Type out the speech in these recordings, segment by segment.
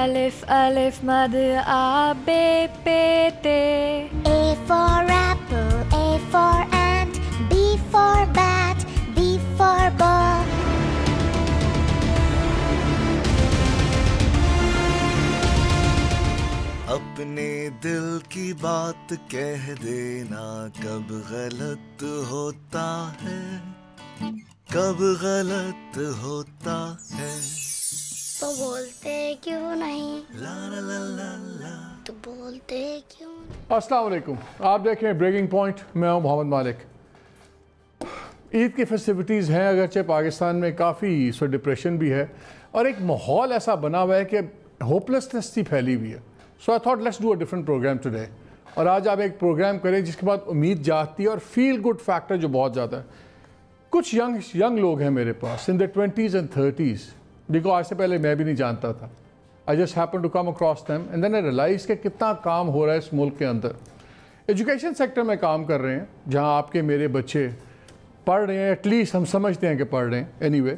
Alif, alif, mad, a, b, p, t. A for apple, A for ant, B for bat, B for ball. اپنے دل کی بات کہہ دینا کب غلط ہوتا ہے، کب غلط ہوتا ہے. تو بولتے کیوں نہیں؟ لا لا لا لا لا. تو بولتے کیوں نہیں؟ السلام علیکم، آپ دیکھیں بریکنگ پوائنٹ، میں ہوں محمد مالک. عید کی فیسٹیوٹیز ہیں، اگرچہ پاکستان میں کافی ڈپریشن بھی ہے اور ایک ماحول ایسا بنا ہوا ہے کہ ہوپلیسنس سی پھیلی ہوئی ہے. So I thought let's do a different programme today. اور آج آپ ایک پروگرام کریں جس کے بعد امید جاگتی ہے اور فیل گڈ فیکٹر جو بہت زیادہ ہے. کچھ ینگ لوگ ہیں میرے پاس ان دا 20s and 30s، دیکھو آج سے پہلے میں بھی نہیں جانتا تھا. I just happened to come across them and then I realized کہ کتنا کام ہو رہا ہے اس ملک کے اندر. ایجوکیشن سیکٹر میں کام کر رہے ہیں جہاں آپ کے میرے بچے پڑھ رہے ہیں، ایٹ لیسٹ ہم سمجھتے ہیں کہ پڑھ رہے ہیں. اینی وے،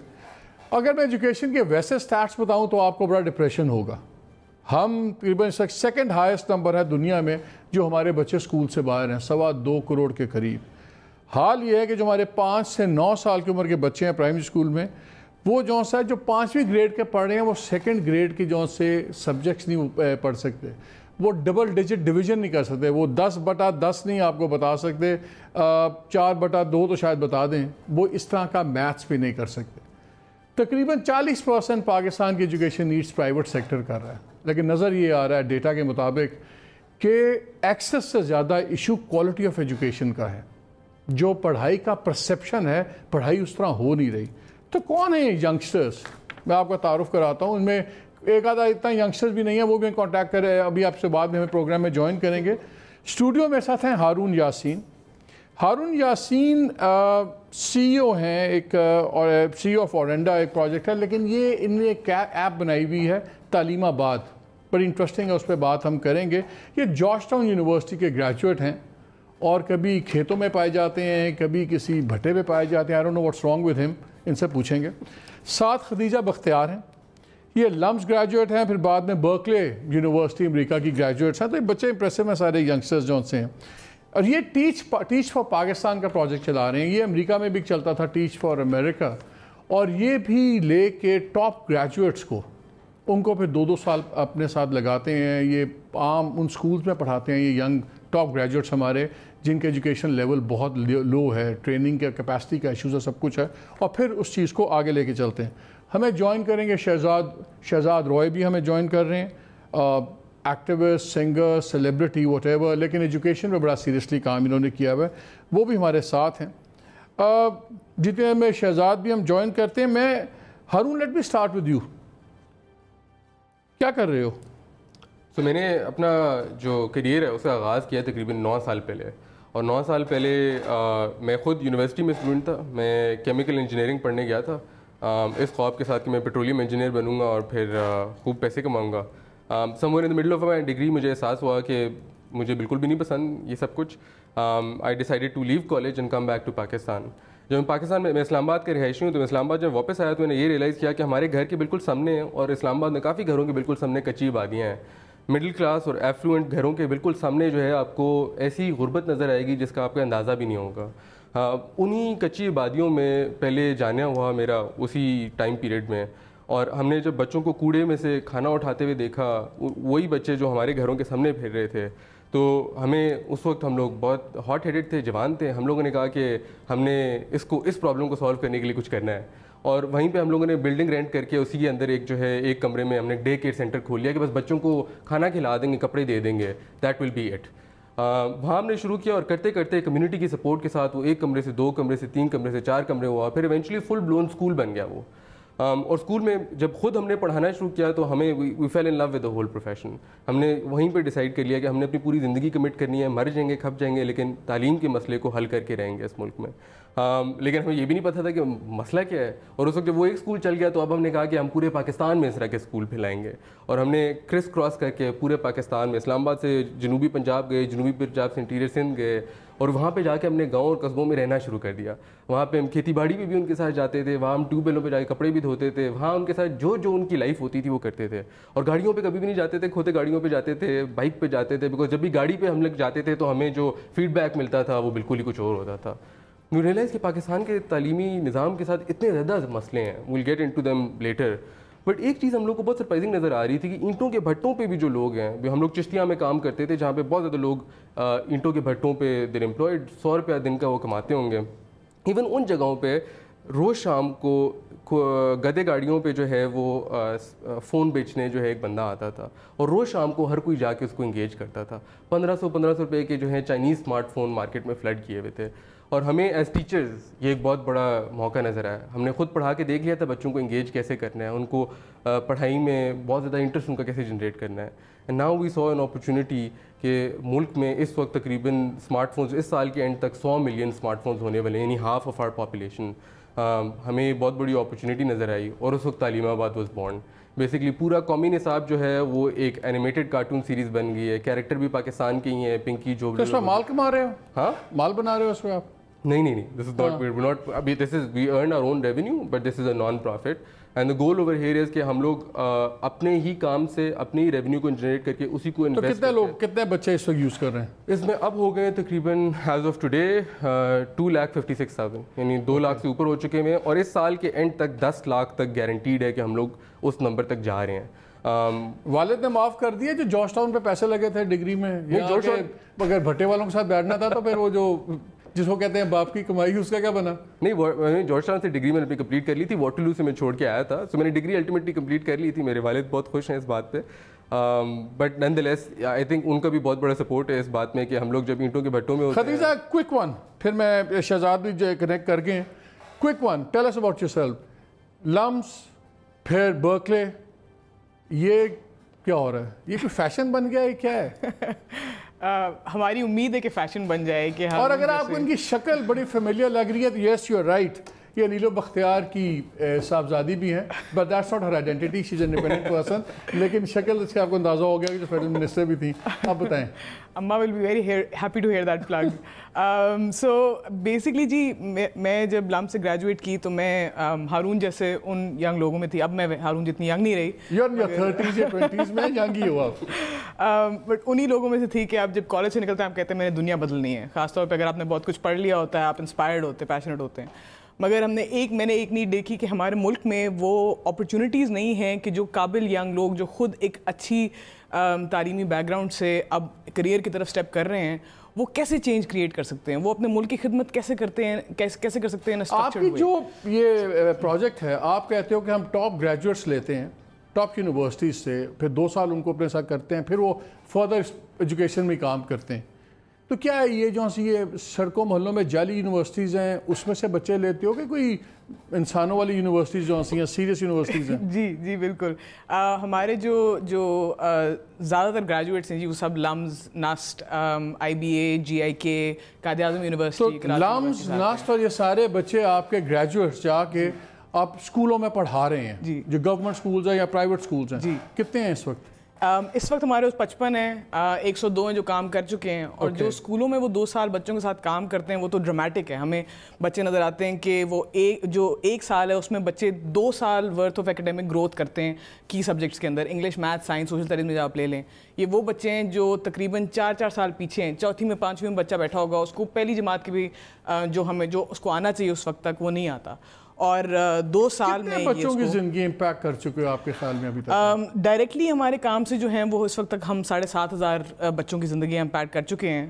اگر میں ایجوکیشن کے ویسے سٹیٹس بتاؤں تو آپ کو بڑا ڈپریشن ہوگا. ہم تقریباً سیکنڈ ہائیسٹ نمبر ہے دنیا میں جو ہمارے بچے اسکول سے باہر ہیں، 2.25 کروڑ کے قریب. حال یہ ہے کہ جو ہمارے 5 سے 9 سال کی عمر کے بچے ہیں پرائمری اسکول میں، وہ جو ہے جو 5ویں گریڈ کے پڑھ رہے ہیں وہ 2nd گریڈ کی جو سے سبجیکٹس نہیں پڑھ سکتے. وہ ڈبل ڈیجٹ ڈویژن نہیں کر سکتے. وہ 10/10 نہیں آپ کو بتا سکتے، 4/2 تو شاید بتا دیں. وہ اس طرح کا میتھس بھی نہیں کر سکتے. تقریباً 40% پاکستان کی ایجوکیشن نیڈس پرائیویٹ سیکٹر کر رہا ہے. لیکن نظر یہ آ رہا ہے ڈیٹا کے مطابق کہ ایکسس سے زیادہ ایشو کوالٹی آف ایجوکیشن کا ہے. جو پڑھائی کا پرسیپشن ہے، پڑھائی اس طرح ہو نہیں رہی. تو کون ہیں ینگسٹرز؟ میں آپ کا تعارف کراتا ہوں. ان میں ایک آدھا اتنا ینگسٹرز بھی نہیں ہے، وہ بھی کانٹیکٹ کرے، ابھی آپ سے بعد میں ہمیں پروگرام میں جوائن کریں گے. اسٹوڈیو میں ساتھ ہیں ہارون یاسین. ہارون یاسین سی او ہیں، ایک سی او آف اورینڈا ایک پروجیکٹ ہے، لیکن یہ ان نے ایک ایپ بنائی ہوئی ہے تعلیم آباد، بڑی انٹرسٹنگ ہے، اس پہ بات ہم کریں گے. یہ جارج ٹاؤن یونیورسٹی کے گریجویٹ ہیں اور کبھی کھیتوں میں پائے جاتے ہیں، کبھی کسی بھٹے پہ پائے جاتے ہیں. I don't know what's wrong with ہم، ان سے پوچھیں گے. ساتھ خدیجہ بختیار ہیں، یہ لمس گریجویٹ ہیں، پھر بعد میں برکلے یونیورسٹی امریکہ کی گریجویٹس ہیں. تو یہ بچے امپریسو ہیں سارے ینگسٹرز جو سے ہیں. اور یہ ٹیچ فار پاکستان کا پروجیکٹ چلا رہے ہیں. یہ امریکہ میں بھی چلتا تھا، ٹیچ فار امریکہ، اور یہ بھی لے کے ٹاپ گریجویٹس کو، ان کو پھر 2 سال اپنے ساتھ لگاتے ہیں. یہ عام ان سکولز میں پڑھاتے ہیں یہ ینگ ٹاپ گریجویٹس ہمارے، جن کے ایجوکیشن لیول بہت لو ہے، ٹریننگ کا کیپیسٹی کا ایشوز ہے، سب کچھ ہے. اور پھر اس چیز کو آگے لے کے چلتے ہیں. ہمیں جوائن کریں گے شہزاد روئے بھی ہمیں جوائن کر رہے ہیں، activist, singer, celebrity, what ever, لیکن ایجوکیشن میں بڑا سیریسلی کام انہوں نے کیا ہوا ہے، وہ بھی ہمارے ساتھ ہیں. جتنے میں شہزاد بھی ہم جوائن کرتے ہیں. میں Haroon, let me start with you. کیا کر رہے ہو؟ تو میں نے اپنا جو کیریئر ہے اسے آغاز کیا تقریباً 9 سال پہلے. اور 9 سال پہلے میں خود یونیورسٹی میں اسٹوڈنٹ تھا. میں کیمیکل انجینئرنگ پڑھنے گیا تھا اس خواب کے ساتھ کہ میں پیٹرولیم انجینئر بنوں گا اور پھر خوب پیسے کماؤں گا. Some one in the middle of my degree مجھے احساس ہوا کہ مجھے بالکل بھی نہیں پسند یہ سب کچھ. I decided to leave college and come back to Pakistan. جب میں پاکستان میں اسلام آباد کا رہائشی ہوں، تو میں اسلام آباد جب واپس آیا تو میں نے یہ ریئلائز کیا کہ ہمارے گھر کے بالکل سامنے، اور اسلام آباد میں کافی گھروں کے بالکل سامنے کچی آبادیاں ہیں. مڈل کلاس اور ایفلوئنٹ گھروں کے بالکل سامنے جو ہے آپ کو ایسی غربت نظر آئے گی جس کا آپ کا اندازہ بھی نہیں ہوگا. انہی کچی آبادیوں میں پہلے جانا ہوا میرا اسی ٹائم پیریڈ میں. اور ہم نے جب بچوں کو کوڑے میں سے کھانا اٹھاتے ہوئے دیکھا، وہی بچے جو ہمارے گھروں کے سامنے پھر رہے تھے، تو ہمیں اس وقت، ہم لوگ بہت ہاٹ ہیڈڈ تھے، جوان تھے. ہم لوگوں نے کہا کہ ہم نے اس پرابلم کو سالو کرنے کے لیے کچھ کرنا ہے. اور وہیں پہ ہم لوگوں نے بلڈنگ رینٹ کر کے اسی کے اندر ایک کمرے میں ہم نے ڈے کیئر سینٹر کھول لیا کہ بس بچوں کو کھانا کھلا دیں گے، کپڑے دے دیں گے، دیٹ ول بی اٹ. وہاں ہم نے شروع کیا اور کرتے کرتے کمیونٹی کی سپورٹ کے ساتھ وہ 1 کمرے سے 2 کمرے سے 3 کمرے سے 4 کمرے ہوا. پھر ایونچولی فل بلون اسکول بن گیا وہ. اور اسکول میں جب خود ہم نے پڑھانا شروع کیا تو ہمیں we fell in love with the whole profession. ہم نے وہیں پہ ڈیسائیڈ کر لیا کہ ہم نے اپنی پوری زندگی کمٹ کرنی ہے، مر جائیں گے، کھپ جائیں گے، لیکن تعلیم کے مسئلے کو حل کر کے رہیں گے اس ملک میں. لیکن ہمیں یہ بھی نہیں پتہ تھا کہ مسئلہ کیا ہے. اور اس وقت جب وہ ایک اسکول چل گیا تو اب ہم نے کہا کہ ہم پورے پاکستان میں اس طرح کے اسکول پھیلائیں گے. اور ہم نے کرس کراس کر کے پورے پاکستان میں، اسلام آباد سے جنوبی پنجاب گئے، جنوبی پنجاب سے انٹیریئر سندھ گئے، اور وہاں پہ جا کے ہم نے گاؤں اور قصبوں میں رہنا شروع کر دیا. وہاں پہ ہم کھیتی باڑی پہ بھی ان کے ساتھ جاتے تھے, وہاں ہم ٹیوب ویلوں پہ جا کے کپڑے بھی دھوتے تھے, وہاں ان کے ساتھ جو ان کی لائف ہوتی تھی وہ کرتے تھے. اور گاڑیوں پہ کبھی بھی نہیں جاتے تھے, کھوتے گاڑیوں پہ جاتے تھے, بائک پہ جاتے تھے, بیکاز جب بھی گاڑی پہ ہم لوگ جاتے تھے تو ہمیں جو فیڈ بیک ملتا تھا وہ بالکل ہی کچھ اور ہوتا تھا. یو ریئلائز کہ پاکستان کے تعلیمی نظام کے ساتھ اتنے زیادہ مسئلے ہیں, ویل گیٹ ان ٹو دیم لیٹر. بٹ ایک چیز ہم لوگ کو بہت سرپرائزنگ نظر آ رہی تھی کہ اینٹوں کے بھٹوں پہ بھی جو لوگ ہیں, ہم لوگ چشتیاں میں کام کرتے تھے جہاں پہ بہت زیادہ لوگ اینٹوں کے بھٹوں پہ دیر امپلائڈ, 100 روپیہ دن کا وہ کماتے ہوں گے. ایون ان جگہوں پہ روز شام کو گدے گاڑیوں پہ جو ہے وہ فون بیچنے جو ہے ایک بندہ آتا تھا, اور روز شام کو ہر کوئی جا کے اس کو انگیج کرتا تھا. 1500 روپے کے جو ہیں چائنیز اسمارٹ فون مارکیٹ میں فلڈ کیے ہوئے تھے. اور ہمیں ایز ٹیچرز یہ ایک بہت بڑا موقع نظر آیا. ہم نے خود پڑھا کے دیکھ لیا تھا بچوں کو انگیج کیسے کرنا ہے, ان کو پڑھائی میں بہت زیادہ انٹرسٹ ان کا کیسے جنریٹ کرنا ہے. And now we saw an opportunity کہ ملک میں اس وقت تقریباً اسمارٹ فونز اس سال کے اینڈ تک 100 ملین اسمارٹ فونز ہونے والے ہیں, یعنی ہاف آف آر پاپولیشن. ہمیں بہت بڑی اپرچونیٹی نظر آئی, اور اس وقت تعلیم آباد واز بورن. بیسکلی پورا قومی نصاب جو ہے وہ ایک اینیمیٹڈ کارٹون سیریز بن گئی ہے, کیریکٹر بھی پاکستان کے ہی ہیں, پنکی جو اس میں مال کما رہے ہو, ہاں مال بنا رہے ہو اس میں آپ؟ نہیں, this is not, we're not, ابھی this is, we earn our own revenue, but this is a non-profit. And the goal over here is کہ ہم لوگ اپنے ہی کام سے اپنے ہی ریونیو کو جنریٹ کر کے اسی کو انویسٹ. تو کتنے لوگ, کتنے بچے اس وقت یوز کر رہے ہیں اس میں؟ اب ہو گئے تقریباً ایز آف ٹوڈے 2,56,000, یعنی 2 لاکھ سے اوپر ہو چکے ہیں, اور اس سال کے اینڈ تک 10 لاکھ تک گارنٹیڈ ہے کہ ہم لوگ اس نمبر تک جا رہے ہیں. والد نے معاف کر دیے جو جارج ٹاؤن پہ پیسے لگے تھے ڈگری میں, اگر بھٹے والوں کے ساتھ بیٹھنا تھا تو پھر وہ جو جس کو کہتے ہیں باپ کی کمائی, اس کا کیا بنا؟ نہیں, جارج ٹاؤن سے ڈگری میں نے اپنی کمپلیٹ کر لی تھی, واٹرلو سے میں چھوڑ کے آیا تھا, سو میں نے ڈگری الٹیمیٹلی کمپلیٹ کر لی تھی. میرے والد بہت خوش ہیں اس بات پہ, بٹ نن دی لیس آئی تھنک ان کا بھی بہت بڑا سپورٹ ہے اس بات میں کہ ہم لوگ جب اینٹوں کے بھٹوں میں ہوتے ہیں. خدیجہ کوئک ون, پھر میں شہزاد بھی کنیکٹ کر کے, quick one, tell us about yourself. LUMS, پھر برکلے, یہ کیا ہو رہا ہے؟ یہ کوئی فیشن بن گیا ہے, کیا ہے؟ ہماری امید ہے کہ فیشن بن جائے کہ اور اگر آپ کو ان کی شکل بڑی فیملیئر لگ رہی ہے تو یس یو آر رائٹ, یہ نیلو بختیار کی صاحبزادی بھی ہیں, but that's not Hare identity, she is an independent person. لیکن شکل سے آپ کو اندازہ ہو گیا کہ جو فیڈرل منسٹر بھی تھیں. آپ بتائیں. اماں will be very happy to hear that plug. So basically جی میں جب لم سے گریجویٹ کی تو میں ہارون جیسے ان ینگ لوگوں میں تھی. اب میں ہارون جتنی ینگ نہیں رہی, یار 30s یا 20s میں ینگ ہی ہو آپ, بٹ انہی لوگوں میں سے تھی کہ آپ جب کالج سے نکلتے ہیں آپ کہتے ہیں میں نے دنیا بدلنی ہے, خاص طور پہ اگر آپ نے بہت کچھ پڑھ لیا ہوتا ہے, آپ انسپائرڈ ہوتے ہیں, پیشنیٹ ہوتے ہیں. مگر میں نے ایک نیڈ دیکھی کہ ہمارے ملک میں وہ اپرچونیٹیز نہیں ہیں کہ جو قابل ینگ لوگ جو خود ایک اچھی تعلیمی بیک گراؤنڈ سے اب کریئر کی طرف اسٹیپ کر رہے ہیں, وہ کیسے چینج کریٹ کر سکتے ہیں, وہ اپنے ملک کی خدمت کیسے کرتے ہیں, کیسے کر سکتے ہیں. آپ کی جو یہ پروجیکٹ ہے, آپ کہتے ہو کہ ہم ٹاپ گریجویٹس لیتے ہیں ٹاپ یونیورسٹیز سے, پھر 2 سال ان کو اپنے ساتھ کرتے ہیں, پھر وہ فردر ایجوکیشن میں کام کرتے ہیں. تو کیا ہے یہ جو یہ سڑکوں محلوں میں جعلی یونیورسٹیز ہیں اس میں سے بچے لیتے ہو کہ کوئی انسانوں والی یونیورسٹیز جو ہیں سیریس یونیورسٹیز ہیں؟ جی بالکل. ہمارے جو زیادہ تر گریجویٹس ہیں جی وہ سب لمز, نسٹ, IBA, GIK, Quaid Azam university. تو لمز, نسٹ اور یہ سارے بچے آپ کے گریجویٹس جا کے آپ اسکولوں میں پڑھا رہے ہیں, جو گورنمنٹ اسکولز ہیں یا پرائیویٹ اسکولز ہیں, کتنے ہیں اس وقت؟ اس وقت ہمارے 55 ہیں, 102 ہیں جو کام کر چکے ہیں, اور جو اسکولوں میں وہ 2 سال بچوں کے ساتھ کام کرتے ہیں وہ تو ڈرامٹک ہے. ہمیں بچے نظر آتے ہیں کہ وہ جو 1 سال ہے اس میں بچے 2 سال ورتھ آف ایکیڈیمک گروتھ کرتے ہیں کی سبجیکٹس کے اندر, English, math, science, social studies میں جب آپ لے لیں. یہ وہ بچے ہیں جو تقریباً 4 سال پیچھے ہیں, 4تھی میں 5ویں میں بچہ بیٹھا ہوگا, اس کو پہلی جماعت کی بھی جو اس کو آنا چاہیے اس وقت تک وہ نہیں آتا. اور 2 سال میں بچوں کی زندگی امپیکٹ کر چکے ہو آپ کے خیال میں ابھی تک؟ ڈائریکٹلی ہمارے کام سے جو ہیں وہ اس وقت تک ہم 7,500 بچوں کی زندگی امپیکٹ کر چکے ہیں.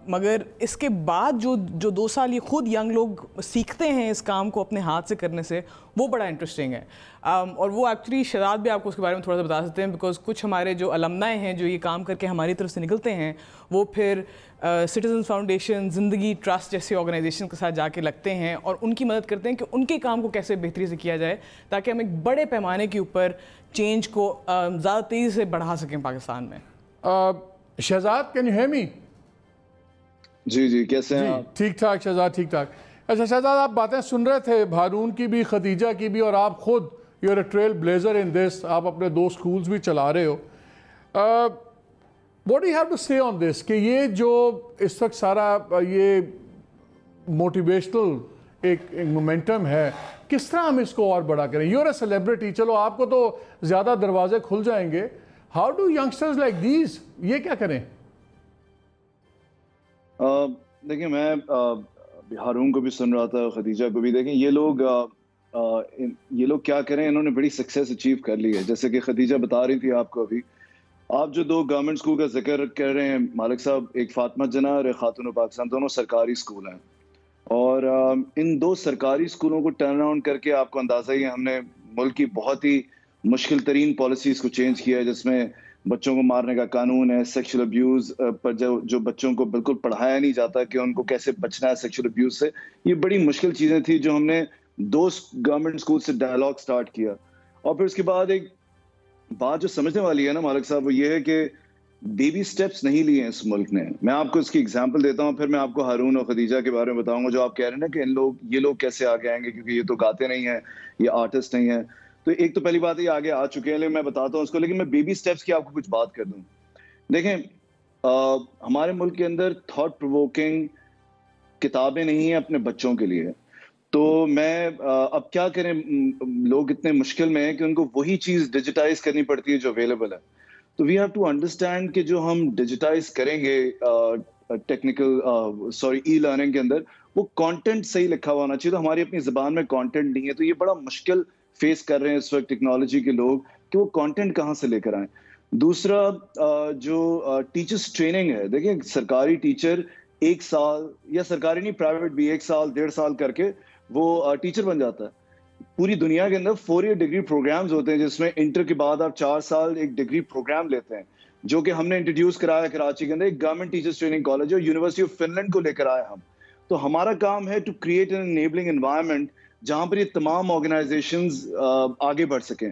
مگر اس کے بعد جو 2 سال یہ خود ینگ لوگ سیکھتے ہیں اس کام کو اپنے ہاتھ سے کرنے سے, وہ بڑا انٹرسٹنگ ہے. اور وہ ایکچولی شہزاد بھی آپ کو اس کے بارے میں تھوڑا سا بتا سکتے ہیں, بیکاز کچھ ہمارے جو المنائے ہیں جو یہ کام کر کے ہماری طرف سے نکلتے ہیں وہ پھر سٹیزن فاؤنڈیشن, زندگی ٹرسٹ جیسے آرگنائزیشن کے ساتھ جا کے لگتے ہیں اور ان کی مدد کرتے ہیں کہ ان کے کام کو کیسے بہتری سے کیا جائے تاکہ ہم ایک بڑے پیمانے کے اوپر چینج کو زیادہ تیزی سے بڑھا سکیں پاکستان میں. Shahzad, can you hear me? جی کیسے ہیں آپ؟ ٹھیک ٹھاک شہزاد, ٹھیک ٹھاک. اچھا شہزاد, آپ باتیں سن رہے تھے ہارون کی بھی, خدیجہ کی بھی, اور آپ خود you are a trailblazer in this, آپ اپنے 2 اسکولز بھی چلا رہے ہو. What do you have to say on this کہ یہ جو اس وقت سارا یہ موٹیویشنل ایک مومنٹم ہے, کس طرح ہم اس کو اور بڑا کریں؟ یو آر اے سیلیبریٹی, چلو آپ کو تو زیادہ دروازے کھل جائیں گے. How do youngsters like these یہ کیا کریں؟ دیکھیں میں ہارون کو بھی سن رہا تھا, خدیجہ کو بھی. دیکھیں یہ لوگ کیا کریں, انہوں نے بڑی سکسیس اچیو کر لی ہے. جیسے کہ خدیجہ بتا رہی تھی آپ کو ابھی, آپ جو 2 گورنمنٹ اسکول کا ذکر کر رہے ہیں مالک صاحب, ایک فاطمہ جناح اور ایک خاتون پاکستان, دونوں سرکاری اسکول ہیں. اور ان 2 سرکاری اسکولوں کو ٹرن اراؤنڈ کر کے آپ کو اندازہ ہی ہے, ہم نے ملک کی بہت ہی مشکل ترین پالیسیز کو چینج کیا ہے, جس میں بچوں کو مارنے کا قانون ہے, سیکشل ابیوز پر جو بچوں کو بالکل پڑھایا نہیں جاتا کہ ان کو کیسے بچنا ہے سیکشل ابیوز سے. یہ بڑی مشکل چیزیں تھیں جو ہم نے 2 گورنمنٹ اسکول سے ڈائلاگ سٹارٹ کیا. اور پھر اس کے بعد ایک بات جو سمجھنے والی ہے نا مالک صاحب, وہ یہ ہے کہ بیبی سٹیپس نہیں لیے ہیں اس ملک نے. میں آپ کو اس کی اگزامپل دیتا ہوں, پھر میں آپ کو ہارون اور خدیجہ کے بارے میں بتاؤں گا جو آپ کہہ رہے ہیں نا کہ یہ لوگ کیسے آگے آئیں گے, کیونکہ یہ تو گاتے نہیں ہیں, یہ آرٹسٹ نہیں ہیں. تو ایک تو پہلی بات یہ آگے آ چکے ہیں, لیکن میں بتاتا ہوں اس کو. لیکن میں بیبی سٹیپس کی آپ کو کچھ بات کر دوں. دیکھیں ہمارے ملک کے اندر تھاٹ پرووکنگ کتابیں نہیں ہیں اپنے بچوں کے لیے. تو میں اب کیا کریں, لوگ اتنے مشکل میں ہیں کہ ان کو وہی چیز ڈیجیٹائز کرنی پڑتی ہے جو اویلیبل ہے. تو وی ہیو ٹو انڈرسٹینڈ کہ جو ہم ڈیجیٹائز کریں گے ای لرننگ کے اندر, وہ کانٹینٹ صحیح لکھا ہوا ہونا چاہیے. تو ہماری اپنی زبان میں کانٹینٹ نہیں ہے, تو یہ بڑا مشکل فیس کر رہے ہیں اس وقت ٹیکنالوجی کے لوگ کہ وہ کانٹینٹ کہاں سے لے کر آئیں. دوسرا جو ٹیچرس ٹریننگ ہے, دیکھیں سرکاری ٹیچر 1 سال, یا سرکاری نہیں پرائیویٹ بھی 1 سال 1.5 سال کر کے وہ ٹیچر بن جاتا ہے. پوری دنیا کے اندر 4 ایئر ڈگری پروگرامز ہوتے ہیں جس میں انٹر کے بعد آپ 4 سال ایک ڈگری پروگرام لیتے ہیں, جو کہ ہم نے انٹروڈیوس کرایا کراچی کے اندر. ایک گورنمنٹ ٹیچرس ٹریننگ کالج ہے, یونیورسٹی آف فن لینڈ کو لے کر آئے ہم. تو ہمارا کام ہے to create an enabling environment جہاں پر یہ تمام آرگنائزیشنز آگے بڑھ سکیں.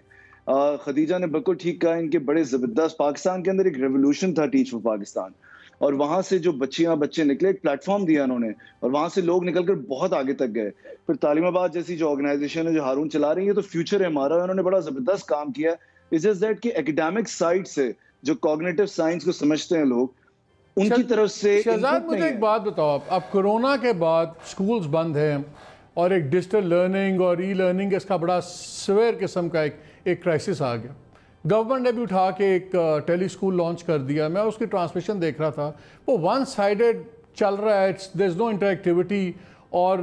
خدیجہ نے بالکل ٹھیک کہا, ان کے بڑے زبردست, پاکستان کے اندر ایک ریولوشن تھا ٹیچ فار پاکستان, اور وہاں سے جو بچے نکلے, ایک پلیٹ فارم دیا انہوں نے, اور وہاں سے لوگ نکل کر بہت آگے تک گئے. پھر تعلیم آباد جیسی جو آرگنائزیشن ہے جو ہارون چلا رہی ہے, تو فیوچر ہے ہمارا, انہوں نے بڑا زبردست کام کیا. اٹس جسٹ دیٹ کہ ایکیڈیمک سائڈ سے جو کوگنیٹو سائنس کو سمجھتے ہیں لوگ, ان کی طرف سے. شہزاد مجھے ایک بات بتاؤ, اب کورونا کے بعد سکولز بند ہیں اور ایک ڈیجیٹل لرننگ اور ای لرننگ اس کا بڑا سویر قسم کا ایک کرائسس آ گیا. گورنمنٹ نے بھی اٹھا کے ایک ٹیلی اسکول لانچ کر دیا. میں اس کی ٹرانسمیشن دیکھ رہا تھا, وہ 1 سائڈڈ چل رہا ہے, دیر از نو انٹریکٹیوٹی. اور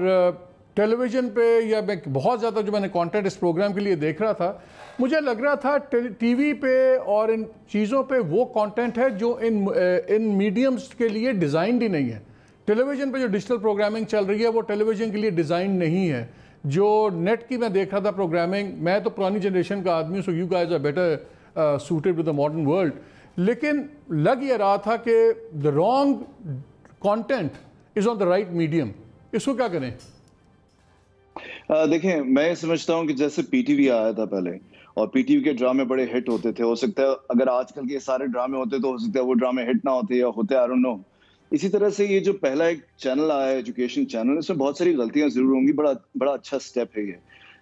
ٹیلی ویژن پہ یا میں بہت زیادہ جو میں نے کانٹینٹ اس پروگرام کے لیے دیکھ رہا تھا, مجھے لگ رہا تھا ٹی وی پہ اور ان چیزوں پہ وہ کانٹینٹ ہے جو ان میڈیمز کے لیے ڈیزائنڈ ہی نہیں ہے. ٹیلی ویژن پہ جو ڈیجیٹل پروگرامنگ چل رہی ہے وہ ٹیلی ویژن کے لیے ڈیزائن نہیں ہے. جو نیٹ کی میں دیکھ رہا تھا پروگرامنگ, میں تو پرانی جنریشن کا آدمی ہوں, so you guys are better suited with the modern world, لیکن لگ یہ رہا تھا کہ the wrong content is on the right medium. اس کو کیا کریں؟ دیکھیں میں یہ سمجھتا ہوں کہ جیسے پی ٹی وی آیا تھا پہلے, اور پی ٹی وی کے ڈرامے بڑے ہٹ ہوتے تھے, ہو سکتا ہے اگر آج کل کے سارے ڈرامے ہوتے تو ہو سکتا ہے وہ ڈرامے ہٹ نہ ہوتے یا ہوتے, I don't know. اسی طرح سے یہ جو پہلا ایک چینل آیا ہے ایجوکیشن چینل, اس میں بہت ساری غلطیاں ضرور ہوں گی, بڑا اچھا سٹیپ ہے یہ.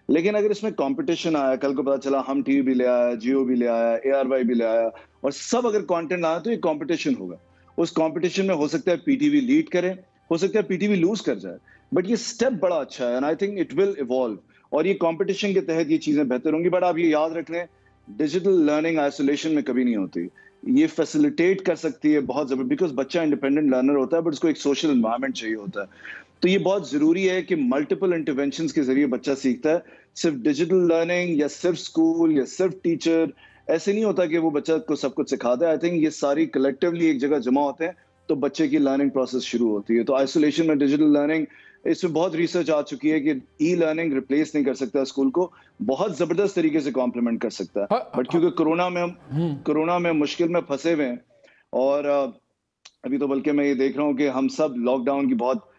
لیکن اگر اس میں کمپٹیشن آیا, کل کو پتا چلا ہم ٹی وی بھی لے آیا, جیو بھی لے آیا, ARY بھی لے آیا, اور سب اگر کانٹینٹ آیا تو یہ کمپٹیشن ہوگا. اس کمپٹیشن میں ہو سکتا ہے پی ٹی وی لیڈ کرے, ہو سکتا ہے پی ٹی وی لوز کر جائے, بٹ یہ سٹیپ بڑا اچھا ہے, and I think it will evolve, اور یہ کمپٹیشن کے تحت یہ چیزیں بہتر ہوں گی. بٹ آپ یہ یاد رکھ لیں, ڈیجیٹل لرننگ آئسولیشن میں کبھی نہیں ہوتی. یہ فیسیلیٹیٹ کر سکتی ہے بہت زبردست, بیکاز بچہ انڈیپینڈنٹ لرنر ہوتا ہے, بٹ اس کو ایک سوشل انوائرمنٹ چاہیے ہوتا ہے. تو یہ بہت ضروری ہے کہ ملٹیپل انٹرونشنز کے ذریعے بچہ سیکھتا ہے. صرف ڈیجیٹل لرننگ یا صرف اسکول یا صرف ٹیچر, ایسے نہیں ہوتا کہ وہ بچہ کو سب کچھ سکھاتا ہے. آئی تھنک یہ ساری کلیکٹیولی ایک جگہ جمع ہوتے ہیں تو بچے کی لرننگ پروسیس شروع ہوتی ہے. تو آئسولیشن میں ڈیجیٹل لرننگ, اس میں بہت ریسرچ آ چکی ہے کہ ای لرننگ ریپلیس نہیں کر سکتا اسکول کو, بہت زبردست طریقے سے کمپلیمنٹ کر سکتا ہے. بٹ کیونکہ کرونا میں مشکل میں پھنسے ہوئے ہیں, اور ابھی تو بلکہ میں یہ دیکھ رہا ہوں کہ ہم سب لاک ڈاؤن کی بہت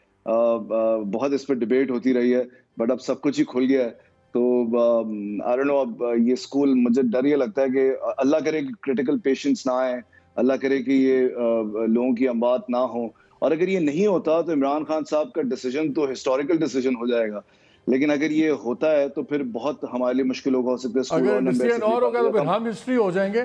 اس پہ ڈبیٹ ہوتی رہی ہے, بٹ اب سب کچھ ہی کھل گیا ہے. تو آئی ڈونٹ نو, اب یہ اسکول مجھے ڈر یہ لگتا ہے کہ اللہ کرے کہ کرٹیکل پیشنٹس نہ آئیں, اللہ کرے کہ یہ لوگوں کی اموات نہ ہوں. اور اگر یہ نہیں ہوتا تو عمران خان صاحب کا ڈیسیجن تو ہسٹوریکل ڈیسیجن ہو جائے گا, لیکن اگر یہ ہوتا ہے تو پھر بہت ہمارے لیے مشکل ہوگا. ہو سکتا ہے اگر ڈیسیجن اور ہوگا تو پھر ہم ہسٹری ہو جائیں گے.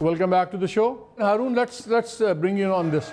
Welcome back to the show. Haroon, let's bring you on this.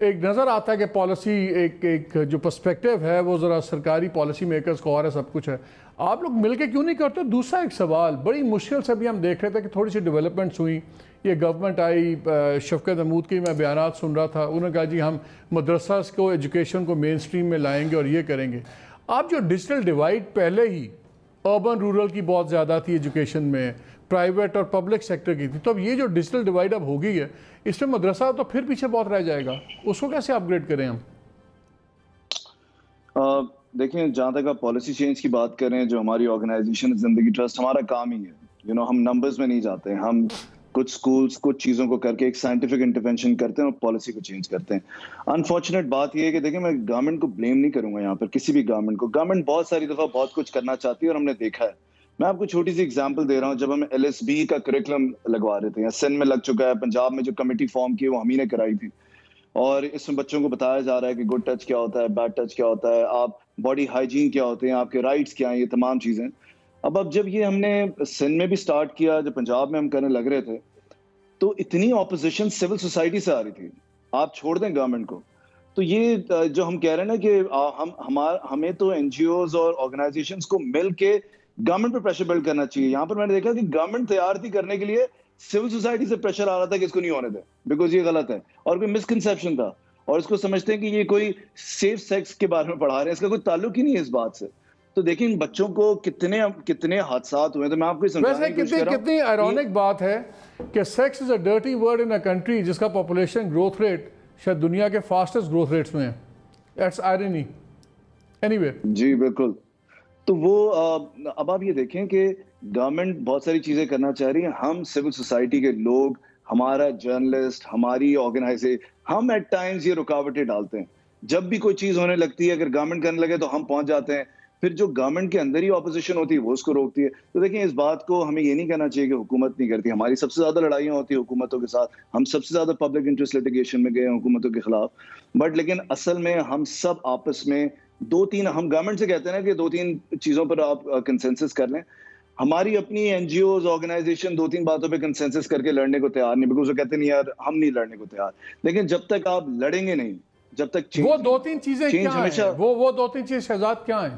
ایک نظر آتا ہے کہ پالیسی ایک جو پرسپیکٹیو ہے وہ ذرا سرکاری پالیسی میکرز کو اور ہے سب کچھ ہے, آپ لوگ مل کے کیوں نہیں کرتے؟ دوسرا ایک سوال بڑی مشکل سے بھی ہم دیکھ رہے تھے کہ تھوڑی سی ڈیولپمنٹس ہوئی, یہ گورنمنٹ آئی, شفقت محمود کی میں بیانات سن رہا تھا, انہوں نے کہا جی ہم مدرسہ کو ایجوکیشن کو مین سٹریم میں لائیں گے اور یہ کریں گے. آپ جو ڈیجیٹل ڈیوائڈ پہلے ہی اربن رورل کی بہت زیادہ تھی ایجوکیشن میں, پرائیویٹ اور پبلک سیکٹر کی تھی, تو اب یہ جو ڈیجیٹل ڈیوائڈ اب ہو گئی ہے اس میں مدرسہ تو پھر پیچھے بہت رہ جائے گا, اس کو کیسے اپ گریڈ کریں ہم؟ دیکھیں, جہاں تک آپ پالیسی چینج کی بات کریں, جو ہماری آرگنائزیشن زندگی ٹرسٹ, ہمارا کام ہی ہے, ہم نمبرز میں نہیں جاتے, ہم کچھ سکولز کچھ چیزوں کو کر کے ایک سائنٹیفک انٹرونشن کرتے ہیں اور پالیسی کو چینج کرتے ہیں. انفارچونیٹ بات یہ ہے کہ دیکھیں, میں گورنمنٹ کو بلیم نہیں کروں گا یہاں پر, کسی بھی گورنمنٹ کو. گورنمنٹ بہت ساری دفعہ بہت کچھ کرنا چاہتی ہے اور ہم نے دیکھا ہے. میں آپ کو چھوٹی سی ایگزامپل دے رہا ہوں. جب ہم LSB کا کریکولم لگوا رہے تھے, یا سندھ میں لگ چکا ہے, پنجاب میں جو کمیٹی فارم کی وہ ہم ہی نے کرائی تھی, اور اس میں بچوں کو بتایا جا رہا ہے کہ گڈ ٹچ کیا ہوتا ہے, بیڈ ٹچ کیا ہوتا ہے, آپ باڈی ہائیجین کیا ہوتے ہیں, آپ کے رائٹس کیا ہیں, یہ تمام چیزیں. اب جب یہ ہم نے سندھ میں بھی سٹارٹ کیا, جب پنجاب میں ہم کرنے لگ رہے تھے, تو اتنی اپوزیشن سول سوسائٹی سے آ رہی تھی, آپ چھوڑ دیں گورنمنٹ کو. تو یہ جو ہم کہہ رہے ہیں نا کہ ہمیں تو NGOs اور آرگنائزیشنز کو مل کے گورنمنٹ پہ پریشر بلڈ کرنا چاہیے. یہاں پر میں نے دیکھا کہ گورنمنٹ تیار تھی کرنے کے لیے, سول سوسائٹی سے پریشر آ رہا تھا کہ اس کو نہیں ہونے دیں, بیکاز یہ غلط ہے, اور کوئی مسکنسیپشن تھا, اور اس کو سمجھتے ہیں کہ یہ کوئی سیف سیکس کے بارے میں پڑھا رہے ہیں, اس کا کوئی تعلق ہی نہیں ہے اس بات سے. تو دیکھیں بچوں کو کتنے حادثات ہوئے. تو میں آپ کو سمجھانے کی کوشش کر رہا ہوں, کتنی آئرونک بات ہے کہ sex is a dirty word in a country جس کا پاپولیشن گروتھ ریٹ شاید دنیا کے فاسٹسٹ گروتھ ریٹس میں ہے. That's irony. اینی وے, جی بالکل. تو وہ اب آپ یہ دیکھیں کہ گورنمنٹ بہت ساری چیزیں کرنا چاہ رہی ہیں, ہم سول سوسائٹی کے لوگ, ہمارا جرنلسٹ, ہماری آرگنائزیشن, ہم ایٹ ٹائمز یہ رکاوٹیں ڈالتے ہیں. جب بھی کوئی چیز ہونے لگتی ہے, اگر گورنمنٹ کرنے لگے تو ہم پہنچ جاتے ہیں, پھر جو گورنمنٹ کے اندر ہی اپوزیشن ہوتی ہے وہ اس کو روکتی ہے. تو دیکھیں, اس بات کو ہمیں یہ نہیں کہنا چاہیے کہ حکومت نہیں کرتی. ہماری سب سے زیادہ لڑائیاں ہوتی ہیں حکومتوں کے ساتھ, ہم سب سے زیادہ پبلک انٹرسٹ لیٹیگیشن میں گئے ہیں حکومتوں کے خلاف. بٹ لیکن اصل میں ہم سب آپس میں ہم گورنمنٹ سے کہتے ہیں نا کہ 2-3 چیزوں پر آپ کنسنسس کر لیں. ہماری اپنی NGOs آرگنائزیشن 2-3 باتوں پہ کنسنسس کر کے لڑنے کو تیار نہیں, بیکاز وہ کہتے ہیں یار ہم نہیں لڑنے کو تیار. لیکن جب تک آپ لڑیں گے نہیں, جب تک وہ 2-3 چیزیں کیا ہیں, وہ 2-3 چیز شہزاد کیا ہیں؟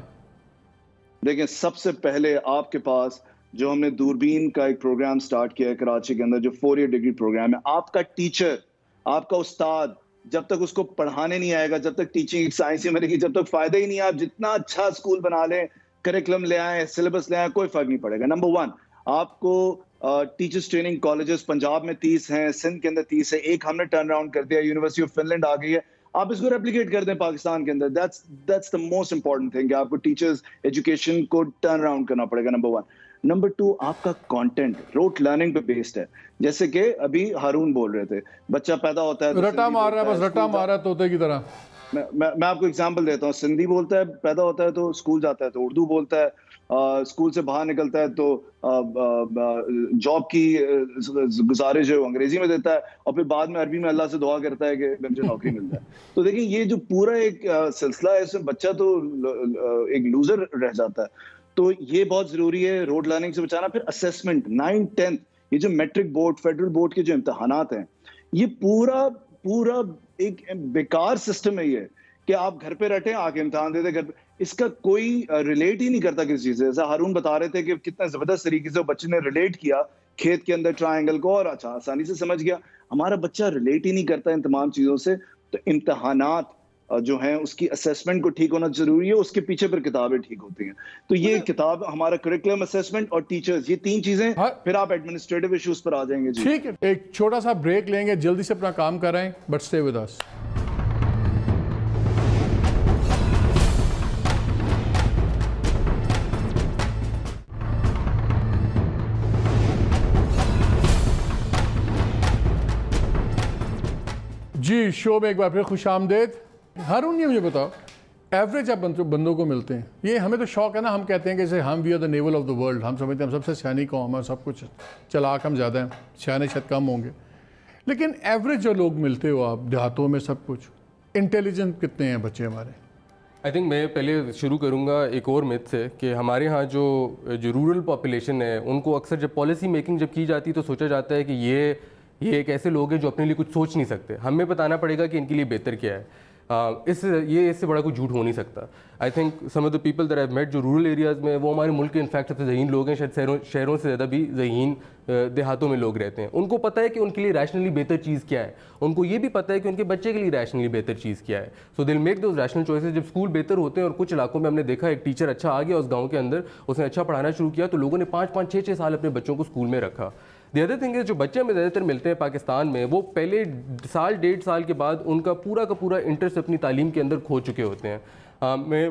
دیکھیں, سب سے پہلے آپ کے پاس جو ہم نے دوربین کا ایک پروگرام سٹارٹ کیا ہے کراچی کے اندر, جو 4 ایئر ڈگری پروگرام ہے. آپ کا ٹیچر, آپ کا استاد جب تک اس کو پڑھانے نہیں آئے گا, جب تک ٹیچنگ سائنس ہی مرے گی, جب تک فائدہ ہی نہیں ہے. آپ جتنا اچھا اسکول بنا لیں, کریکولم لے آئیں, سلیبس لے آئیں, کوئی فرق نہیں پڑے گا. نمبر 1, آپ کو ٹیچرز ٹریننگ کالجز پنجاب میں 30 ہیں, سندھ کے اندر 30 ہے, ایک ہم نے ٹرن اراؤنڈ کر دیا, یونیورسٹی آف فن لینڈ آ گئی ہے, آپ اس کو ریپلیکیٹ کر دیں پاکستان کے اندر. That's the most important thing کہ آپ کو ٹیچرز ایجوکیشن کو ٹرن اراؤنڈ کرنا پڑے گا. نمبر 1. نمبر 2, آپ کا کانٹینٹ روٹ لرننگ پہ بیسڈ ہے. جیسے کہ ابھی ہارون بول رہے تھے, بچہ پیدا ہوتا ہے رٹا مار رہا ہے, بس رٹا مار رہا ہے طوطے کی طرح. میں آپ کو ایگزامپل دیتا ہوں. سندھی بولتا ہے, پیدا ہوتا ہے تو اسکول جاتا ہے تو اردو بولتا ہے, اسکول سے باہر نکلتا ہے تو جاب کی گزارش جو انگریزی میں دیتا ہے, اور پھر بعد میں عربی میں اللہ سے دعا کرتا ہے کہ مجھے نوکری مل جائے. تو دیکھیں, یہ جو پورا ایک سلسلہ ہے, اس میں بچہ تو ایک لوزر رہ جاتا ہے. تو یہ بہت ضروری ہے روڈ لرننگ سے بچانا. پھر اسیسمنٹ 9-10, یہ جو میٹرک بورڈ, فیڈرل بورڈ کے جو امتحانات ہیں, یہ پورا ایک بیکار سسٹم ہے. یہ کہ آپ گھر پہ رٹیں, آ کے امتحان دے دیں گھر پہ, اس کا کوئی ریلیٹ ہی نہیں کرتا کسی چیز سے. جیسا ہارون بتا رہے تھے کہ کتنا زبردست طریقے سے بچے نے ریلیٹ کیا کھیت کے اندر ٹرائنگل کو, اور اچھا آسانی سے سمجھ گیا. ہمارا بچہ ریلیٹ ہی نہیں کرتا ان تمام چیزوں سے. تو امتحانات جو ہیں اس کی اسیسمنٹ کو ٹھیک ہونا ضروری ہے, اس کے پیچھے پر کتابیں ٹھیک ہوتی ہیں. تو یہ کتاب, ہمارا کریکولم, اسیسمنٹ اور ٹیچرز, یہ 3 چیزیں, پھر آپ ایڈمنسٹریٹو ایشوز پر آ جائیں گے. جی ٹھیک ہے, ایک چھوٹا سا بریک لیں گے, جلدی سے اپنا کام کر رہے ہیں, بٹ اسٹے ود اس. جی, شو میں ایک بار پھر خوش آمدید. ہارون, یہ مجھے بتاؤ, ایوریج آپ بندوں کو ملتے ہیں, یہ ہمیں تو شوق ہے نا, ہم کہتے ہیں کہ ہم we are the navel of the world, ہم سمجھتے ہیں ہم سب سے سیانی قوم ہے, سب کچھ چلاک ہم زیادہ ہیں, سیانے شاید کم ہوں گے. لیکن ایوریج جو لوگ ملتے ہو آپ دیہاتوں میں, سب کچھ انٹیلیجنٹ کتنے ہیں بچے ہمارے؟ آئی تھنک میں پہلے شروع کروں گا ایک اور میتھ سے کہ ہمارے ہاں جو رورل پاپولیشن ہے, ان کو اکثر جب پالیسی میکنگ جب کی جاتی ہے تو سوچا جاتا ہے کہ یہ ایک ایسے لوگ ہیں جو اپنے لیے کچھ سوچ نہیں سکتے. ہمیں بتانا پڑے گا کہ ان کے لیے بہتر کیا ہے. اس سے بڑا کوئی جھوٹ ہو نہیں سکتا. I think some of the people that I met جو رورل ایریاز میں وہ ہمارے ملک کے انفیکٹ سب سے ذہین لوگ ہیں, شاید شہروں سے زیادہ بھی ذہین دیہاتوں میں لوگ رہتے ہیں. ان کو پتہ ہے کہ ان کے لیے ریشنلی بہتر چیز کیا ہے, ان کو یہ بھی پتہ ہے کہ ان کے بچے کے لیے ریشنلی بہتر چیز کیا ہے. سو دل میک دوز ریشنل چوائسز. جب اسکول بہتر ہوتے ہیں اور کچھ علاقوں میں ہم نے دیکھا ایک ٹیچر اچھا آ گیا اس گاؤں کے اندر, اس نے اچھا پڑھانا شروع کیا تو لوگوں نے 5-5 6-6 سال اپنے بچوں کو اسکول میں رکھا. دی ادر تھنگ از جو بچے ہمیں زیادہ تر ملتے ہیں پاکستان میں وہ پہلے سال 1.5 سال کے بعد ان کا پورا انٹرسٹ اپنی تعلیم کے اندر کھو چکے ہوتے ہیں. میں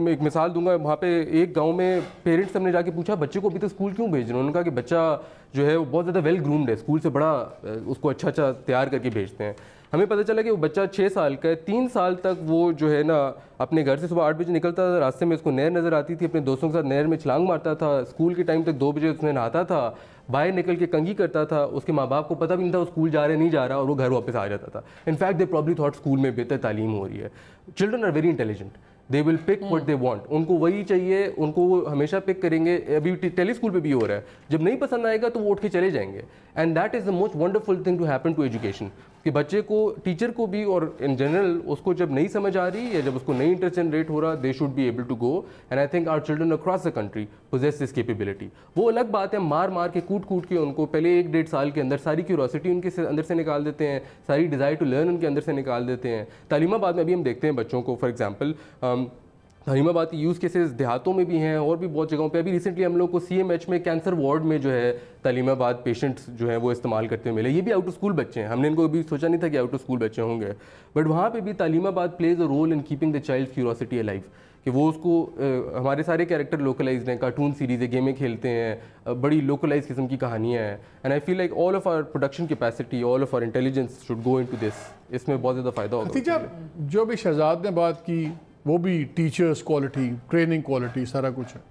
ایک مثال دوں گا. وہاں پہ ایک گاؤں میں پیرنٹس ہم نے جا کے پوچھا بچے کو ابھی تک اسکول کیوں بھیج رہے ہیں. انہوں نے کہا کہ بچہ جو ہے وہ بہت زیادہ ویل گرومڈ ہے, اسکول سے بڑا اس کو اچھا تیار کر کے بھیجتے ہیں. ہمیں پتہ چلا کہ وہ بچہ 6 سال کا ہے, 3 سال تک وہ جو ہے نا اپنے گھر سے صبح 8 بجے نکلتا تھا, راستے میں اس کو نہر نظر آتی تھی, اپنے دوستوں کے ساتھ نہر میں چھلانگ مارتا تھا, اسکول کے ٹائم تک 2 بجے اس میں نہاتا تھا, باہر نکل کے کنگھی کرتا تھا, اس کے ماں باپ کو پتہ بھی نہیں تھا وہ اسکول جا رہا ہے نہیں جا رہا, اور وہ گھر واپس آ جاتا تھا. In fact they probably thought school میں بہتر تعلیم ہو رہی ہے. Children are very intelligent, they will pick what they want. ان کو وہی چاہیے, ان کو وہ ہمیشہ پک کریں گے. ابھی ٹیلی اسکول پہ بھی ہو رہا ہے, جب نہیں پسند آئے گا تو وہ اٹھ کے چلے جائیں گے. And that is the most wonderful thing to happen to education, کہ بچے کو ٹیچر کو بھی اور ان جنرل اس کو جب نہیں سمجھ آ رہی یا جب اس کو نہیں انٹرسٹ جنریٹ ہو رہا, they should be able to go. And I think our children across the country possess this capability. وہ الگ بات ہے مار کے کوٹ کے ان کو پہلے 1-1.5 سال کے اندر ساری کیوریوسٹی ان کے اندر سے نکال دیتے ہیں, ساری ڈیزائر ٹو لرن ان کے اندر سے نکال دیتے ہیں. تعلیم آباد میں ابھی ہم دیکھتے ہیں بچوں کو, فار ایگزامپل تعلیم آباد کی یوز کیسز دیہاتوں میں بھی ہیں اور بھی بہت جگہوں پہ. ابھی ریسنٹلی ہم لوگ کو CMH میں کینسر وارڈ میں جو ہے تعلیم آباد پیشنٹس جو ہیں وہ استعمال کرتے ہوئے ملے. یہ بھی آؤٹ آف اسکول بچے ہیں, ہم نے ان کو بھی سوچا نہیں تھا کہ آؤٹ آف اسکول بچے ہوں گے, بٹ وہاں پہ بھی Taleemabad plays a role in keeping the child curiosity alive, کہ وہ اس کو ہمارے سارے کیریکٹر لوکلائزڈ ہیں, کارٹون سیریز ہے, گیمیں کھیلتے ہیں, بڑی لوکلائز قسم کی کہانیاں ہیں. And I feel like all of our production capacity, all of our intelligence should go into this. اس میں بہت زیادہ فائدہ ہوگا. جو بھی شہزاد نے بات کی وہ بھی ٹیچرس کوالٹی, ٹریننگ کوالٹی, سارا کچھ ہے.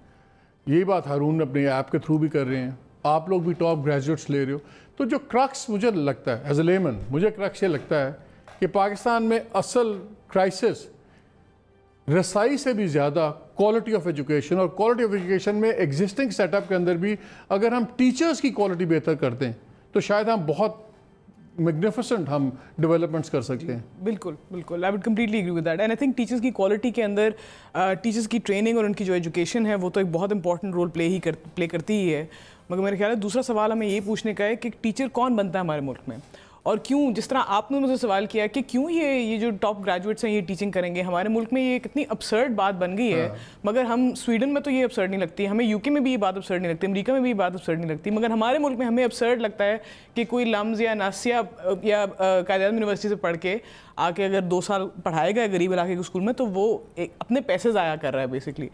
یہی بات ہارون اپنے ایپ کے تھرو بھی کر رہے ہیں, آپ لوگ بھی ٹاپ گریجویٹس لے رہے ہو. تو جو کرکس مجھے لگتا ہے ایز اے لیمن, مجھے کرکس یہ لگتا ہے کہ پاکستان میں اصل کرائسس رسائی سے بھی زیادہ کوالٹی آف ایجوکیشن, اور کوالٹی آف ایجوکیشن میں ایگزسٹنگ سیٹ اپ کے اندر بھی اگر ہم ٹیچرس کی کوالٹی بہتر کرتے ہیں تو شاید ہم بہت میگنیفیسنٹ ہم ڈیولپمنٹس کر سکتے ہیں. بالکل I would completely agree with that. And I think teachers کی کوالٹی کے اندر ٹیچرس کی ٹریننگ اور ان کی جو ایجوکیشن ہے وہ تو ایک بہت امپورٹنٹ رول پلے کرتی ہی ہے. مگر میرے خیال ہے دوسرا سوال ہمیں یہ پوچھنے کا ہے کہ ٹیچر کون بنتا ہے ہمارے ملک میں, اور کیوں, جس طرح آپ نے مجھے سوال کیا کہ کیوں یہ جو ٹاپ گریجویٹس ہیں یہ ٹیچنگ کریں گے. ہمارے ملک میں یہ کتنی ابسرڈ بات بن گئی ہے, مگر ہم سویڈن میں تو یہ ابسرڈ نہیں لگتی, ہمیں UK میں بھی یہ بات ابسرڈ نہیں لگتی, امریکہ میں بھی یہ بات ابسرڈ نہیں لگتی, مگر ہمارے ملک میں ہمیں ابسرڈ لگتا ہے کہ کوئی لمز یا ناسیہ یا قائد اعظم یونیورسٹی سے پڑھ کے آ کے اگر 2 سال پڑھائے گا غریب علاقے کے اسکول میں تو وہ اپنے پیسے ضائع کر رہا ہے بیسکلی.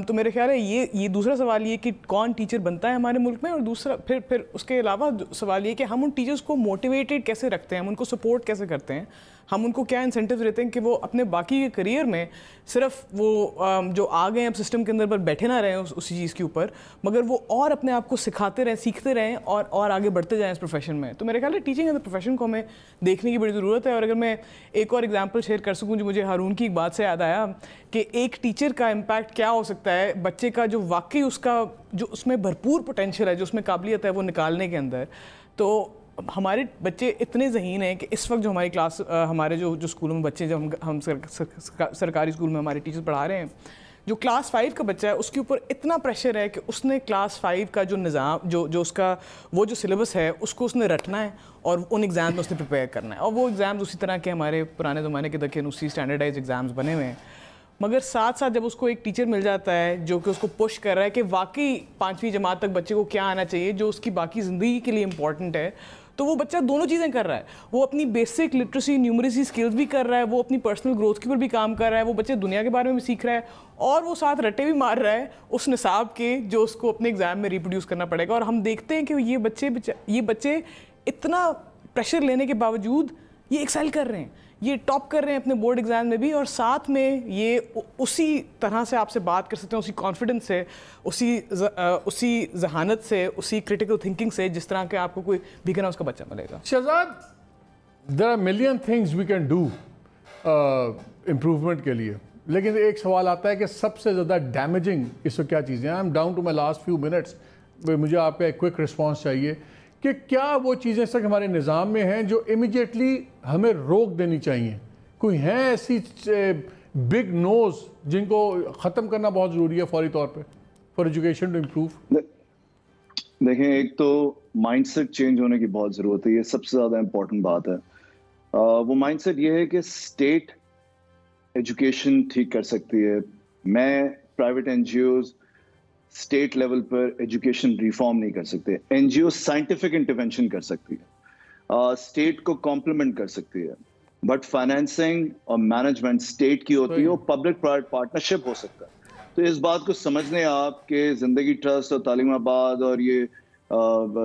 تو میرے خیال ہے یہ دوسرا سوال یہ کہ کون ٹیچر بنتا ہے ہمارے ملک میں, اور دوسرا پھر اس کے علاوہ سوال یہ کہ ہم ان ٹیچرس کو موٹیویٹیڈ کیسے رکھتے ہیں, ہم ان کو سپورٹ کیسے کرتے ہیں, ہم ان کو کیا انسینٹیوز دیتے ہیں کہ وہ اپنے باقی کے کریئر میں صرف وہ جو آ گئے ہیں اب سسٹم کے اندر پر بیٹھے نہ رہیں اسی چیز کے اوپر, مگر وہ اور اپنے آپ کو سکھاتے رہیں, سیکھتے رہیں اور آگے بڑھتے جائیں اس پروفیشن میں. تو میرے خیال ہے ٹیچنگ ایز اے پروفیشن کو ہمیں دیکھنے کی بڑی ضرورت ہے. اور اگر میں ایک اور ایگزامپل شیئر کر سکوں جو مجھے ہارون کی ایک بات سے یاد آیا کہ ایک ٹیچر کا امپیکٹ کیا ہو سکتا ہے بچے کا جو واقعی اس کا جو اس میں بھرپور پوٹینشیل ہے, جو اس میں قابلیت ہے وہ نکالنے کے اندر. تو ہمارے بچے اتنے ذہین ہیں کہ اس وقت جو ہماری کلاس ہمارے جو اسکولوں میں بچے جب ہم سرکاری اسکول میں ہمارے ٹیچر پڑھا رہے ہیں, جو کلاس 5 کا بچہ ہے اس کے اوپر اتنا پریشر ہے کہ اس نے کلاس 5 کا جو نظام جو اس کا وہ جو سلیبس ہے اس کو اس نے رٹنا ہے اور ان ایگزامز میں اس نے پریپیئر کرنا ہے. اور وہ ایگزامز اسی طرح کے ہمارے پرانے زمانے کے دقیانوسی اسٹینڈرڈائز ایگزامز بنے ہوئے ہیں. مگر ساتھ ساتھ جب اس کو ایک ٹیچر مل جاتا ہے جو کہ اس کو پش کر رہا ہے کہ واقعی 5ویں جماعت تک بچے کو کیا آنا چاہیے جو اس کی باقی زندگی کے لیے امپورٹنٹ ہے, تو وہ بچہ دونوں چیزیں کر رہا ہے. وہ اپنی بیسک لٹریسی نیومریسی سکلز بھی کر رہا ہے, وہ اپنی پرسنل گروتھ کے اوپر بھی کام کر رہا ہے, وہ بچے دنیا کے بارے میں بھی سیکھ رہا ہے, اور وہ ساتھ رٹے بھی مار رہا ہے اس نصاب کے جو اس کو اپنے ایگزام میں ریپروڈیوس کرنا پڑے گا. اور ہم دیکھتے ہیں کہ یہ بچے اتنا پریشر لینے کے باوجود یہ ایکسیل کر رہے ہیں, یہ ٹاپ کر رہے ہیں اپنے بورڈ ایگزام میں بھی, اور ساتھ میں یہ اسی طرح سے آپ سے بات کر سکتے ہیں, اسی کانفیڈنس سے, اسی ذہانت سے, اسی کریٹیکل تھنکنگ سے جس طرح کہ آپ کو کوئی بھیگنا اس کا بچہ ملے گا. Shahzad, there are million things we can do improvement کے لیے, لیکن ایک سوال آتا ہے کہ سب سے زیادہ ڈیمیجنگ اس وقت کیا چیزیں ہیں. I am down to my last few minutes, مجھے آپ کا ایک کوئک رسپانس چاہیے کہ کیا وہ چیزیں اس تک ہمارے نظام میں ہیں جو امیجیٹلی ہمیں روک دینی چاہیے؟ کوئی ہیں ایسی بگ نوز جن کو ختم کرنا بہت ضروری ہے فوری طور پہ فار ایجوکیشن ٹو امپروو؟ دیکھیں، ایک تو مائنڈ سیٹ چینج ہونے کی بہت ضرورت ہے، یہ سب سے زیادہ امپورٹنٹ بات ہے. وہ مائنڈ سیٹ یہ ہے کہ اسٹیٹ ایجوکیشن ٹھیک کر سکتی ہے. میں private N G Os state level پر ایجوکیشن ریفارم نہیں کر سکتے. N G O scientific intervention کر سکتی ہے، اسٹیٹ کو کمپلیمنٹ کر سکتی ہے، بٹ فائنینسنگ اور مینجمنٹ اسٹیٹ کی ہوتی ہے، وہ پبلک پرائیویٹ پارٹنرشپ ہو سکتا ہے. تو اس بات کو سمجھ لیں آپ کہ زندگی ٹرسٹ اور تعلیم آباد اور یہ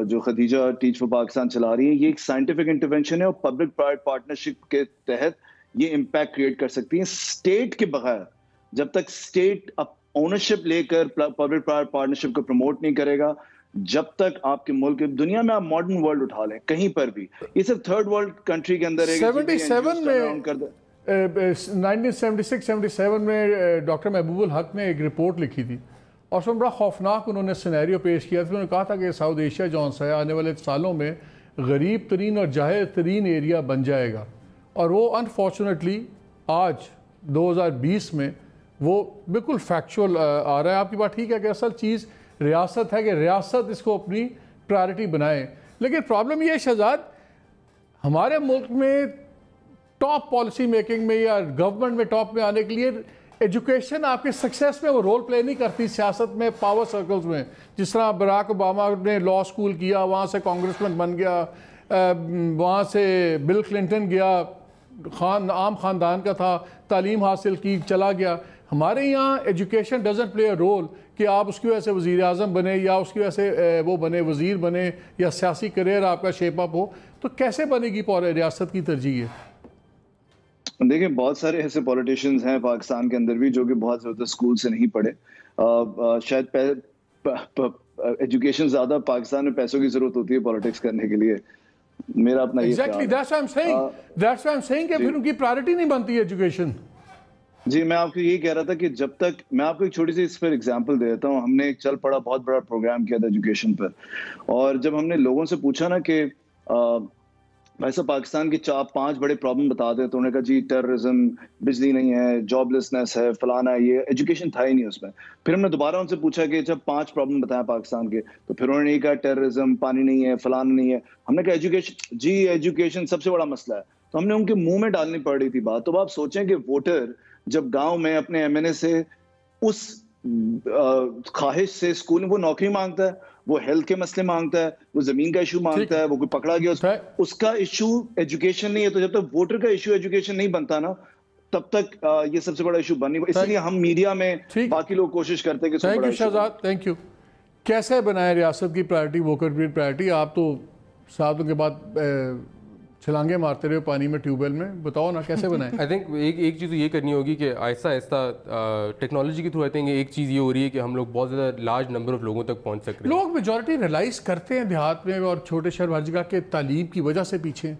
جو خدیجہ ٹیچ فار پاکستان چلا رہی ہیں، یہ ایک سائنٹیفک انٹرونشن ہے اور پبلک پرائیویٹ پارٹنرشپ کے تحت یہ امپیکٹ کریٹ کر سکتی ہیں. اسٹیٹ کے بغیر جب تک اسٹیٹ اونرشپ لے کر پبلک پرائیویٹ پارٹنرشپ کو پروموٹ نہیں کرے گا، جب تک آپ کے ملک دنیا میں آپ ماڈرن ورلڈ اٹھا لیں کہیں پر بھی، یہ صرف تھرڈ ورلڈ کنٹری کے اندر ہے. 1976-77 میں ڈاکٹر محبوب الحق نے ایک رپورٹ لکھی تھی اور اس میں بڑا خوفناک انہوں نے سینیریو پیش کیا تھا. انہوں نے کہا تھا کہ ساؤتھ ایشیا جون سا ہے آنے والے سالوں میں غریب ترین اور جاہل ترین ایریا بن جائے گا، اور وہ انفارچونیٹلی آج 2020 میں وہ بالکل فیکچول آ رہا ہے. آپ کی بات ٹھیک ہے کہ اصل چیز ریاست ہے کہ ریاست اس کو اپنی پرائرٹی بنائے. لیکن پرابلم یہ ہے شہزاد، ہمارے ملک میں ٹاپ پالیسی میکنگ میں یا گورنمنٹ میں ٹاپ میں آنے کے لیے ایجوکیشن آپ کے سکسیس میں وہ رول پلے نہیں کرتی. سیاست میں پاور سرکلز میں جس طرح براک اوباما نے لا اسکول کیا، وہاں سے کانگریسمین بن گیا، وہاں سے بل کلنٹن گیا، عام خاندان کا تھا، تعلیم حاصل کی، چلا گیا. ہمارے یہاں education doesn't play a role کہ آپ اس کی وجہ سے وزیر اعظم بنے یا اس کی وجہ سے وہ بنے وزیر بنے یا سیاسی کریئر آپ کا شیپ اپ ہو. تو کیسے بنے گی ریاست کی ترجیح ہے؟ دیکھیں، بہت سارے ایسے پولیٹیشنز ہیں پاکستان کے اندر بھی جو کہ بہت زیادہ اسکول سے نہیں پڑھے. شاید ایجوکیشن زیادہ پاکستان میں پیسوں کی ضرورت ہوتی ہے پالیٹکس کرنے کے لیے. میرا اپنا یہ خیال ہے. That's why I'm saying کہ پھر ان کی پرائرٹی نہیں بنتی ہے ایجوکیشن. جی، میں آپ کو یہی کہہ رہا تھا کہ جب تک میں آپ کو ایک چھوٹی سی اس پر ایگزامپل دے دیتا ہوں. ہم نے ایک چل پڑا بہت بڑا پروگرام کیا تھا ایجوکیشن پر، اور جب ہم نے لوگوں سے پوچھا نا کہ بھائی صاحب پاکستان کے 4-5 بڑے پرابلم بتا دیں، تو انہوں نے کہا جی ٹیررزم، بجلی نہیں ہے، جاب لیسنس ہے، فلانا ہے. یہ ایجوکیشن تھا ہی نہیں اس میں. پھر ہم نے دوبارہ ان سے پوچھا کہ جب 5 پرابلم بتایا پاکستان کے، تو پھر انہوں نے یہ کہا ٹیررزم، پانی نہیں ہے، فلانا نہیں ہے. ہم نے کہا ایجوکیشن، جی ایجوکیشن سب سے بڑا مسئلہ ہے. تو ہم نے ان کے منہ میں ڈالنی پڑ رہی تھی بات. تو آپ سوچیں کہ ووٹر جب گاؤں میں اپنے ایم این اے سے اس خواہش سے اسکول میں وہ نوکری مانگتا ہے، وہ ہیلتھ کے مسئلے مانگتا ہے، وہ زمین کا ایشو مانگتا ہے، وہ کوئی پکڑا گیا اس کا ایشو ایجوکیشن نہیں ہے. تو جب تک ووٹر کا ایشو ایجوکیشن نہیں بنتا نا، تب تک یہ سب سے بڑا ایشو بن نہیں. اس لیے ہم میڈیا میں باقی لوگ کوشش کرتے ہیں کہ thank you Shahzad, thank you. کیسے بنائے ریاست کی پرائرٹی ووکر کی پرائرٹی؟ آپ تو ساتوں کے بعد چھلانگے مارتے رہے پانی میں، ٹیوب ویل میں، بتاؤ نا کیسے بنائیں؟ آئی تھنک ایک چیز یہ کرنی ہوگی کہ آہستہ آہستہ ٹیکنالوجی کے تھرو آئی تھنک ایک چیز یہ ہو رہی ہے کہ ہم لوگ بہت زیادہ لارج نمبر آف لوگوں تک پہنچ سک رہے ہیں. لوگ میجورٹی ریلائز کرتے ہیں دیہات میں اور چھوٹے شہر ہر جگہ کے تعلیم کی وجہ سے پیچھے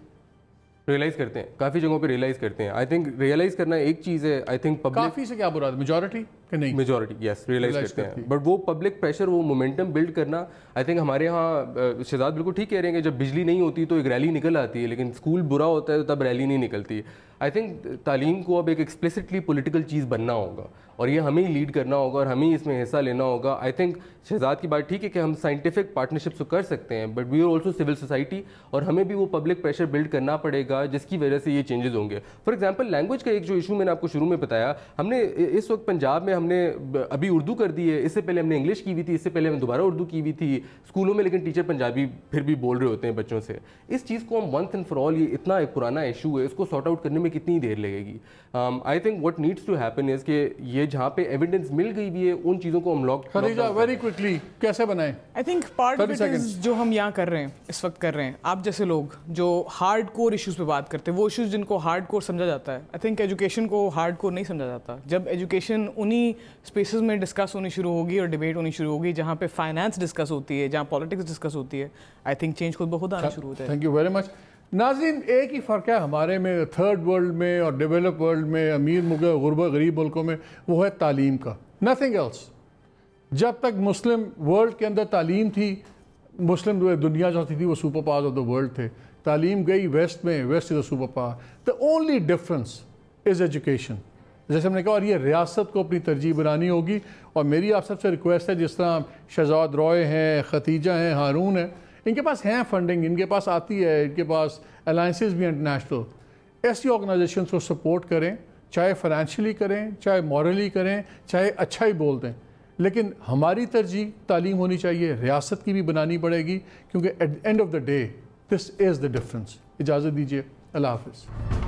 ریئلائز کرتے ہیں، کافی جگہوں پہ ریئلائز کرتے ہیں. آئی تھنک ریئلائز کرنا ایک چیز ہے. آئی تھنک کافی سے کیا برا میجورٹی کہ نہیں؟ میجورٹی یس ریئلائز کرتے ہیں، بٹ وہ پبلک پریشر، وہ مومنٹم بلڈ کرنا آئی تھنک ہمارے یہاں شہزاد بالکل ٹھیک کہہ رہے ہیں کہ جب بجلی نہیں ہوتی تو ایک ریلی نکل آتی ہے، لیکن اسکول برا ہوتا ہے تو تب ریلی نہیں نکلتی. آئی تھنک تعلیم کو اب ایک ایکسپلیسٹلی پولیٹیکل چیز بننا ہوگا اور یہ ہمیں ہی لیڈ کرنا ہوگا اور ہمیں ہی اس میں حصہ لینا ہوگا. آئی تھنک شہزاد کی بات ٹھیک ہے کہ ہم سائنٹیفک پارٹنرشپ تو کر سکتے ہیں، but we are also civil society, اور ہمیں بھی وہ پبلک پریشر بلڈ کرنا پڑے گا جس کی وجہ سے یہ چینجز ہوں گے. فار ایگزامپل لینگویج کا ایک جو ایشو میں نے آپ کو شروع میں بتایا، ہم نے اس وقت پنجاب میں ہم نے ابھی اردو کر دی ہے، اس سے پہلے ہم نے انگلش کی ہوئی تھی، اس سے پہلے ہم نے دوبارہ اردو کی ہوئی تھی اسکولوں میں، لیکن ٹیچر پنجابی پھر بھی بول رہے ہوتے ہیں بچوں سے. اس چیز کو ہم ونس اینڈ فار آل، یہ اتنا ایک پرانا ایشو ہے، اس کو سارٹ آؤٹ کرنے میں کتنی دیر لگے گی؟ I think what needs to happen is کہ یہ جہاں پہ ایویڈنس مل گئی بھی ہے ان چیزوں کو ہم خدیجہ ویری کوئکلی کیسے بنائیں؟ I think part of it is جو ہم یہاں کر رہے ہیں، اس وقت کر رہے ہیں، آپ جیسے لوگ جو ہارڈ کور ایشوز پہ بات کرتے ہیں، وہ ایشوز جن کو ہارڈ کور سمجھا جاتا ہے. آئی تھنک ایجوکیشن کو ہارڈ کور نہیں سمجھا جاتا. جب ایجوکیشن انہی اسپیسز میں ڈسکس ہونی شروع ہوگی اور ڈبیٹ ہونی شروع ہوگی جہاں پہ فائنانس ڈسکس ہوتی ہے، جہاں پالیٹکس ڈسکس ہوتی ہے، آئی تھنک چینج خود بخود آنا شروع ہوتا ہے. Thank you very much. ناظرین، ایک ہی فرق ہے ہمارے میں تھرڈ ورلڈ میں اور ڈیولپ ورلڈ میں، امیر ملک، غریب ملکوں میں، وہ ہے تعلیم کا. Nothing else. جب تک مسلم ورلڈ کے اندر تعلیم تھی، مسلم دنیا جو تھی وہ super powers of the world تھے. تعلیم گئی ویسٹ میں, west is a super power. The only difference is education. جیسے ہم نے کہا, اور یہ ریاست کو اپنی ترجیح بنانی ہوگی. اور میری آپ سب سے ریکویسٹ ہے, جس طرح شہزاد رائے ہیں, ختیجہ ہیں, ہارون ہیں, ان کے پاس ہیں فنڈنگ, ان کے پاس آتی ہے, ان کے پاس الائنسز بھی انٹرنیشنل, ایسی آرگنائزیشنس کو سپورٹ کریں, چاہے فائنینشلی کریں, چاہے مورلی کریں, چاہے اچھا ہی بول دیں. لیکن ہماری ترجیح تعلیم ہونی چاہیے, ریاست کی بھی بنانی پڑے گی, کیونکہ at the end of the day this is the difference. اجازت دیجیے, اللہ حافظ.